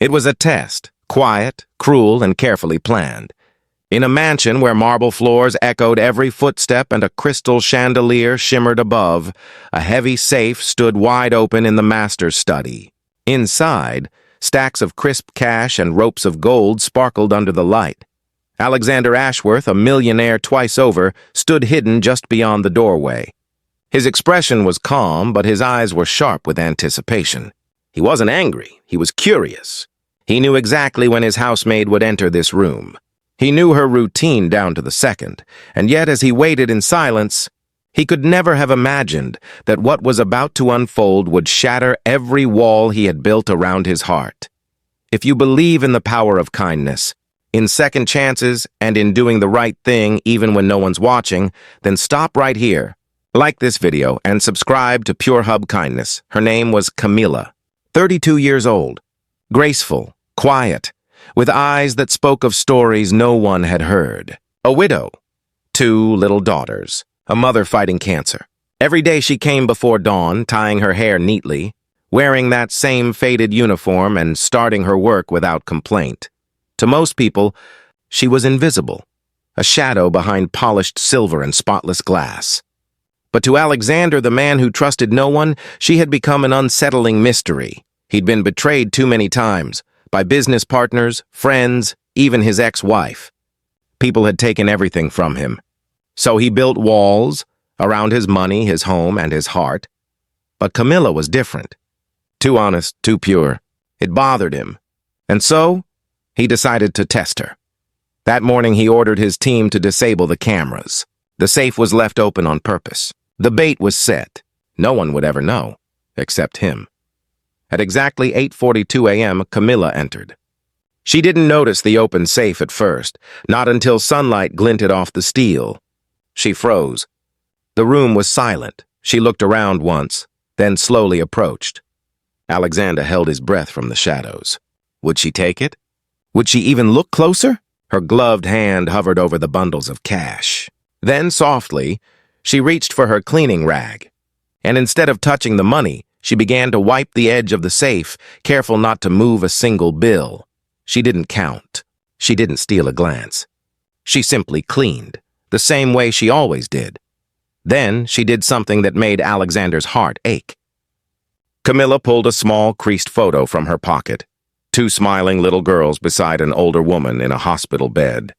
It was a test, quiet, cruel, and carefully planned. In a mansion where marble floors echoed every footstep and a crystal chandelier shimmered above, a heavy safe stood wide open in the master's study. Inside, stacks of crisp cash and ropes of gold sparkled under the light. Alexander Ashworth, a millionaire twice over, stood hidden just beyond the doorway. His expression was calm, but his eyes were sharp with anticipation. He wasn't angry, he was curious. He knew exactly when his housemaid would enter this room. He knew her routine down to the second, and yet as he waited in silence, he could never have imagined that what was about to unfold would shatter every wall he had built around his heart. If you believe in the power of kindness, in second chances, and in doing the right thing even when no one's watching, then stop right here. Like this video and subscribe to Pure Hub Kindness. Her name was Camilla, 32 years old, graceful, quiet, with eyes that spoke of stories no one had heard. A widow, 2 little daughters, a mother fighting cancer. Every day she came before dawn, tying her hair neatly, wearing that same faded uniform and starting her work without complaint. To most people, she was invisible, a shadow behind polished silver and spotless glass. But to Alexander, the man who trusted no one, she had become an unsettling mystery. He'd been betrayed too many times, by business partners, friends, even his ex-wife. People had taken everything from him. So he built walls around his money, his home, and his heart. But Camilla was different. Too honest, too pure. It bothered him. And so, he decided to test her. That morning he ordered his team to disable the cameras. The safe was left open on purpose. The bait was set. No one would ever know, except him. At exactly 8:42 a.m., Camilla entered. She didn't notice the open safe at first, not until sunlight glinted off the steel. She froze. The room was silent. She looked around once, then slowly approached. Alexander held his breath from the shadows. Would she take it? Would she even look closer? Her gloved hand hovered over the bundles of cash. Then, softly, she reached for her cleaning rag, and instead of touching the money, she began to wipe the edge of the safe, careful not to move a single bill. She didn't count. She didn't steal a glance. She simply cleaned, the same way she always did. Then she did something that made Alexander's heart ache. Camilla pulled a small, creased photo from her pocket. 2 smiling little girls beside an older woman in a hospital bed.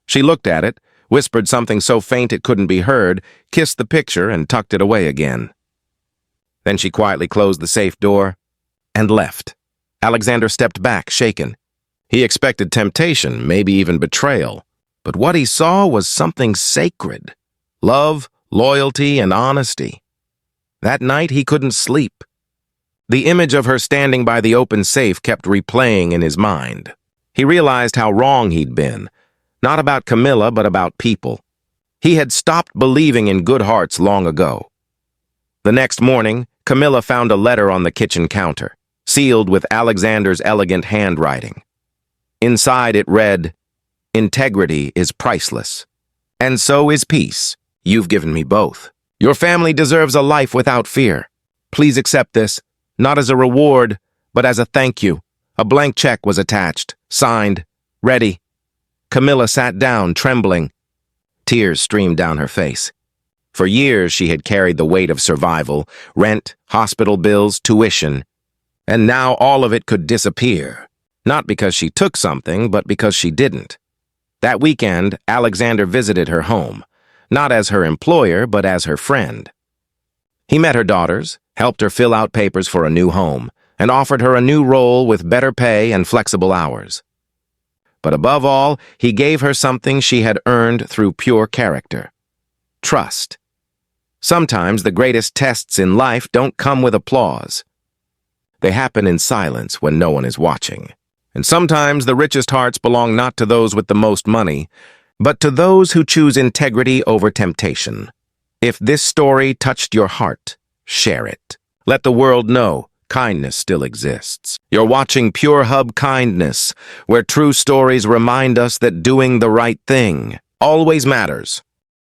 She looked at it, whispered something so faint it couldn't be heard, kissed the picture, and tucked it away again. Then she quietly closed the safe door and left. Alexander stepped back, shaken. He expected temptation, maybe even betrayal. But what he saw was something sacred. Love, loyalty, and honesty. That night he couldn't sleep. The image of her standing by the open safe kept replaying in his mind. He realized how wrong he'd been. Not about Camilla, but about people. He had stopped believing in good hearts long ago. The next morning, Camilla found a letter on the kitchen counter, sealed with Alexander's elegant handwriting. Inside it read, "Integrity is priceless. And so is peace. You've given me both. Your family deserves a life without fear. Please accept this, not as a reward, but as a thank you." A blank check was attached, signed, ready. Camilla sat down, trembling. Tears streamed down her face. For years she had carried the weight of survival, rent, hospital bills, tuition. And now all of it could disappear. Not because she took something, but because she didn't. That weekend, Alexander visited her home, not as her employer, but as her friend. He met her daughters, helped her fill out papers for a new home, and offered her a new role with better pay and flexible hours. But above all, he gave her something she had earned through pure character: trust. Sometimes the greatest tests in life don't come with applause. They happen in silence when no one is watching. And sometimes the richest hearts belong not to those with the most money, but to those who choose integrity over temptation. If this story touched your heart, share it. Let the world know kindness still exists. You're watching Pure Hub Kindness, where true stories remind us that doing the right thing always matters.